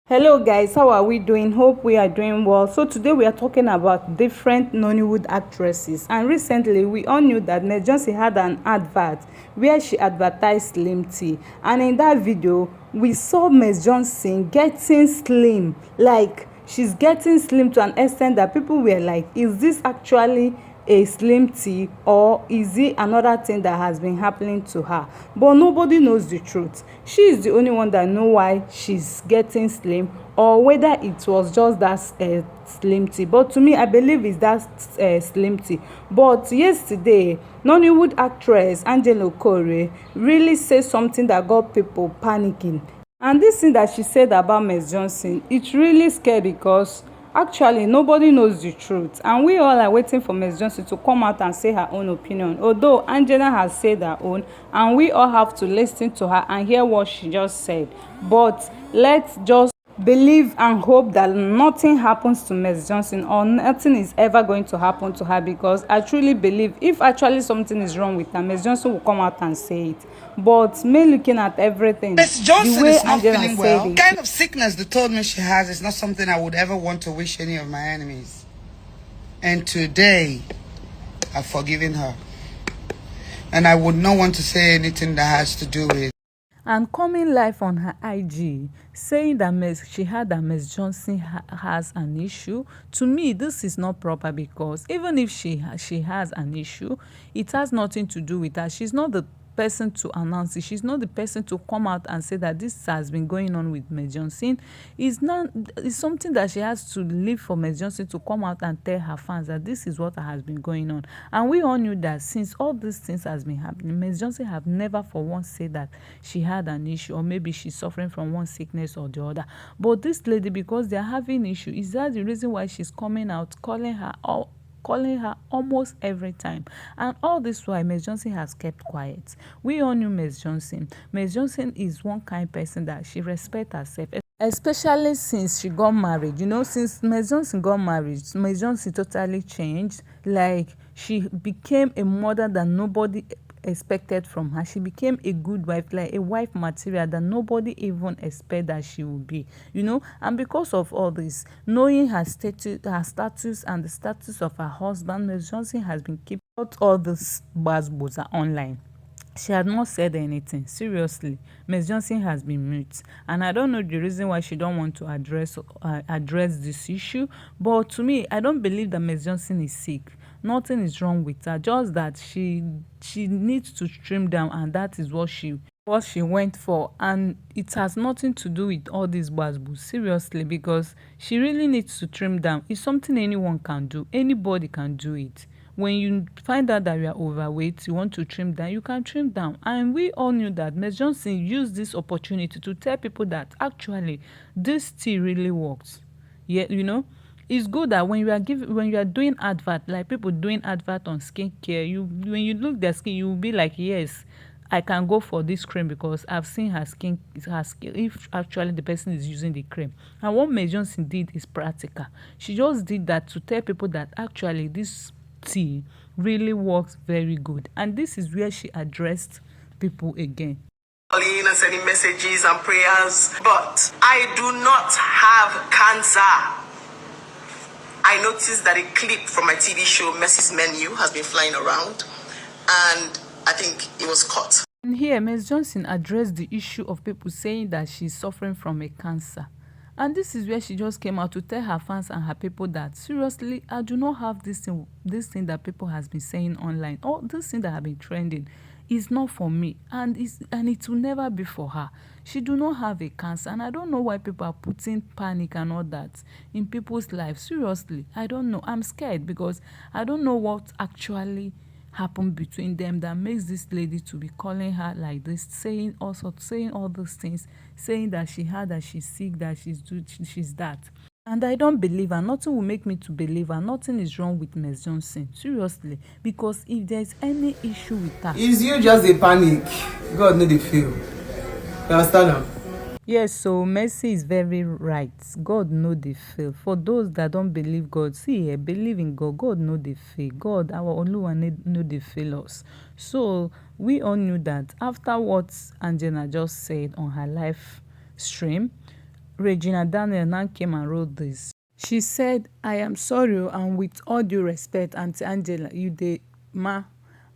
Hello guys, how are we doing? Hope we are doing well. So today we are talking about different Nollywood actresses, and recently we all knew that Ms. Johnson had an advert where she advertised slim tea, and in that video we saw Ms. Johnson getting slim, like she's getting slim to an extent that people were like, is this actually a slim tea or is it another thing that has been happening to her? But nobody knows the truth. She is the only one that know why she's getting slim, or whether it was just that slim tea. But to me, I believe it's that slim tea. But yesterday, Nollywood actress Angela Okore really said something that got people panicking. And this thing that she said about Ms. Johnson, it really scared, because actually nobody knows the truth, and we all are waiting for Ms. Johnson to come out and say her own opinion, although Angela has said her own, and we all have to listen to her and hear what she just said. But let's just believe and hope that nothing happens to Ms. Johnson, or nothing is ever going to happen to her, because I truly believe if actually something is wrong with her, Ms. Johnson will come out and say it. But me looking at everything, Ms. Johnson the way is not Angela feeling said well. it, The kind of sickness they told me she has is not something I would ever want to wish any of my enemies. And today, I've forgiven her. And I would not want to say anything that has to do with. and coming live on her IG saying that she heard that Ms. Johnson has an issue. To me, this is not proper, because even if she has an issue, it has nothing to do with her. She's not the person to announce it. She's not the person to come out and say that this has been going on with Ms. Johnson. It's something that she has to leave for Ms. Johnson to come out and tell her fans that this is what has been going on. And we all knew that since all these things has been happening, Ms. Johnson have never for once said that she had an issue, or maybe she's suffering from one sickness or the other. But this lady, because they're having issue, is that the reason why she's coming out calling her almost every time? And all this while Ms. Johnson has kept quiet. We all knew Ms. Johnson. Ms. Johnson is one kind person that she respects herself, especially since she got married. Since Ms. Johnson got married, Ms. Johnson totally changed. Like, she became a mother that nobody expected from her. She became a good wife, like a wife material that nobody even expect that she would be. And because of all this, knowing her status and the status of her husband, Ms. Johnson has been keeping out all these buzzwords online. She had not said anything. Seriously, Ms. Johnson has been mute, and I don't know the reason why she don't want to address this issue. But to me, I don't believe that Ms. Johnson is sick. Nothing is wrong with her, just that she needs to trim down, and that is what she went for. And it has nothing to do with all these buzzwords, seriously, because she really needs to trim down. It's something anyone can do. Anybody can do it. When you find out that you are overweight, you want to trim down, you can trim down. And we all knew that Ms. Johnson used this opportunity to tell people that actually this tea really works. Yeah, it's good that when you are doing advert, like people doing advert on skincare, when you look their skin, you will be like, yes, I can go for this cream because I've seen her skin, if actually the person is using the cream. And what Ms. Johnson did is practical. She just did that to tell people that actually this tea really works very good. And this is where she addressed people again. And sending messages and prayers, but I do not have cancer. I noticed that a clip from my TV show Messi's Menu has been flying around, and I think it was caught. And here Ms. Johnson addressed the issue of people saying that she's suffering from a cancer. And this is where she just came out to tell her fans and her people that seriously, I do not have this thing that people has been saying online, or this thing that have been trending is not for me, and it will never be for her. She do not have a cancer, and I don't know why people are putting panic and all that in people's lives. Seriously, I don't know. I'm scared because I don't know what actually happened between them that makes this lady to be calling her like this, saying all those things, saying that she's sick, that she's that. And I don't believe her. Nothing will make me to believe her. Nothing is wrong with Ms. Johnson, seriously, because if there's any issue with her, is you just a panic. God know the feel. You understand now? Yes, so Mercy is very right. God know the feel. For those that don't believe God, see, believe in God. God know the feel. God, our only one, know the feel us. So we all knew that after what Angela just said on her live stream, Regina Daniel now came and wrote this. She said, I am sorry and with all due respect, Auntie Angela, you dey ma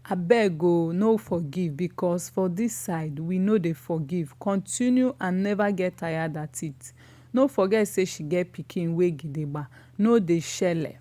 abeg o no forgive, because for this side we no dey forgive. Continue and never get tired at it. No forget say she get pikin wey gidigba, no dey shele.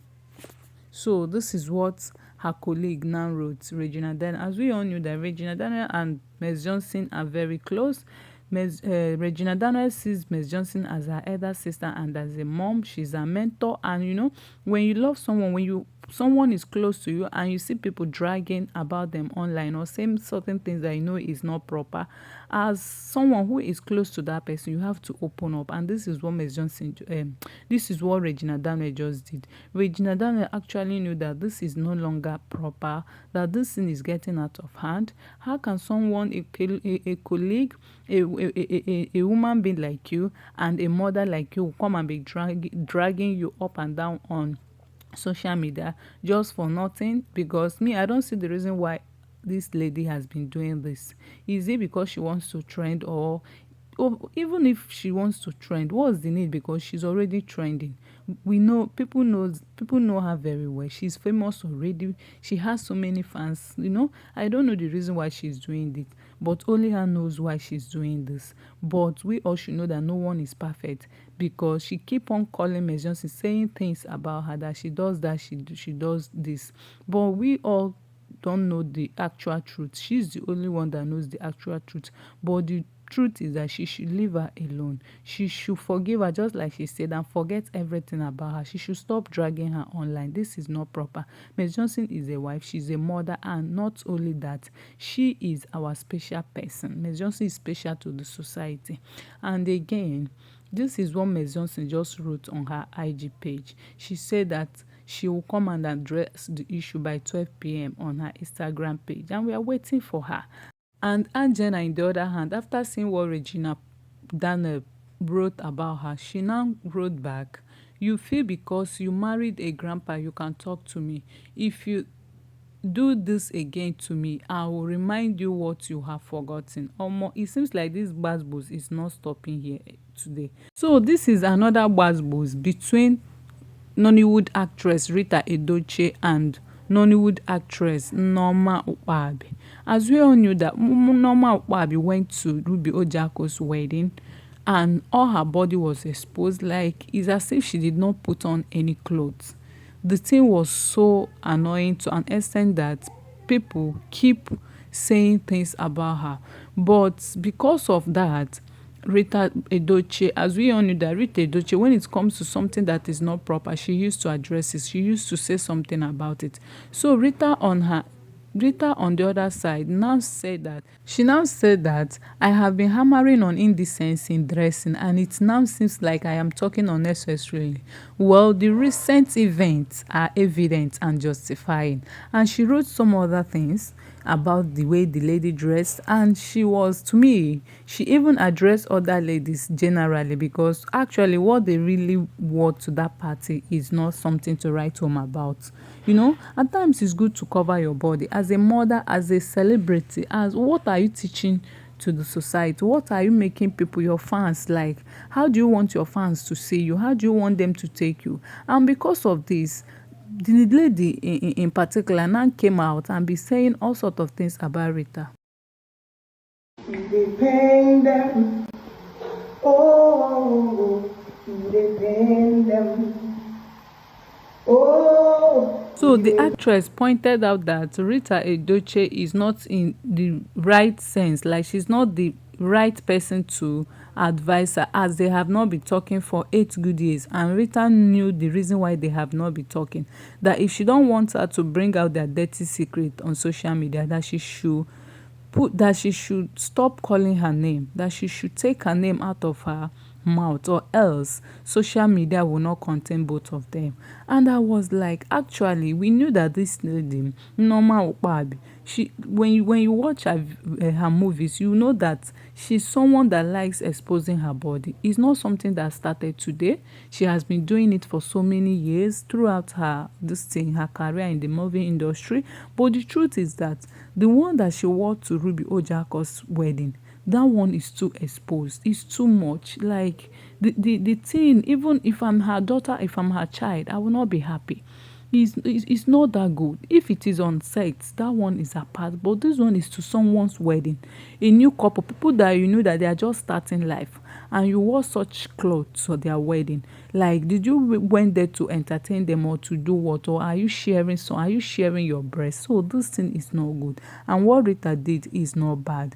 So this is what her colleague now wrote, Regina Daniel. As we all knew that Regina Daniel and Ms. Johnson are very close. Regina Daniel sees Ms. Johnson as her elder sister and as a mom. She's a mentor. And you know, when you love someone, when someone is close to you and you see people dragging about them online or saying certain things that you know is not proper, as someone who is close to that person, you have to open up. And this is what Ms. Johnson, this is what Regina Daniel just did. Regina Daniel actually knew that this is no longer proper, that this thing is getting out of hand. How can someone, a colleague, a woman being like you and a mother like you come and be dragging you up and down on social media just for nothing? Because me, I don't see the reason why this lady has been doing this. Is it because she wants to trend, or even if she wants to trend, what's the need? Because she's already trending. We know, people know her very well. She's famous already. She has so many fans, you know. I don't know the reason why she's doing it, but only her knows why she's doing this. But we all should know that no one is perfect, because she keep on calling Ms. Johnson, saying things about her, that she does that, she does this. But we all don't know the actual truth. She's the only one that knows the actual truth. But the truth is that she should leave her alone. She should forgive her, just like she said, and forget everything about her. She should stop dragging her online. This is not proper. Ms. Johnson is a wife, she's a mother, and not only that, she is our special person. Ms. Johnson is special to the society. And again, this is what Ms. Johnson just wrote on her IG page. She said that she will come and address the issue by 12 p.m. on her Instagram page, and we are waiting for her. And Angela, on the other hand, after seeing what Regina Daniel wrote about her, she now wrote back, you feel because you married a grandpa you can talk to me. If you do this again to me, I will remind you what you have forgotten. It seems like this gbasgbos is not stopping here today. So this is another gbasgbos between Nollywood actress Rita Edochie and Nollywood actress Nneoma ukpai. As we all knew that Nneoma ukpai went to Ruby Ojako's wedding and all her body was exposed, like it's as if she did not put on any clothes. The thing was so annoying to an extent that people keep saying things about her. But because of that, Rita Edochie, as we all knew that Rita Edochie, when it comes to something that is not proper, she used to address it. She used to say something about it. So Rita on the other side now said that I have been hammering on indecency in dressing, and it now seems like I am talking unnecessarily. Well, the recent events are evident and justifying. And she wrote some other things about the way the lady dressed, and she even addressed other ladies generally, because actually what they really wore to that party is not something to write home about. You know, at times it's good to cover your body. As a mother, as a celebrity, as what are you teaching to the society? What are you making people, your fans, like? How do you want your fans to see you? How do you want them to take you? And because of this, the lady in particular now came out and be saying all sorts of things about Rita. They pain them. Oh, they pain them. Oh. So the actress pointed out that Rita Edochie is not in the right sense, like she's not the right person to advise her, as they have not been talking for 8 good years, and Rita knew the reason why they have not been talking, that if she don't want her to bring out their dirty secret on social media, that she should stop calling her name, that she should take her name out of her mouth, or else social media will not contain both of them. And I was like, actually we knew that this lady Nneoma ukpai, when you watch her movies, you know that she's someone that likes exposing her body. It's not something that started today. She has been doing it for so many years throughout her career in the movie industry. But the truth is that the one that she wore to Ruby Ojako's wedding, that one is too exposed. It's too much. Like the thing, even if I'm her daughter, if I'm her child, I will not be happy. It's not that good. If it is on sex, that one is apart. But this one is to someone's wedding, a new couple, people that you know that they are just starting life, and you wore such clothes for their wedding. Like, did you went there to entertain them or to do what? Or are you sharing your breast? So this thing is not good. And what Rita did is not bad.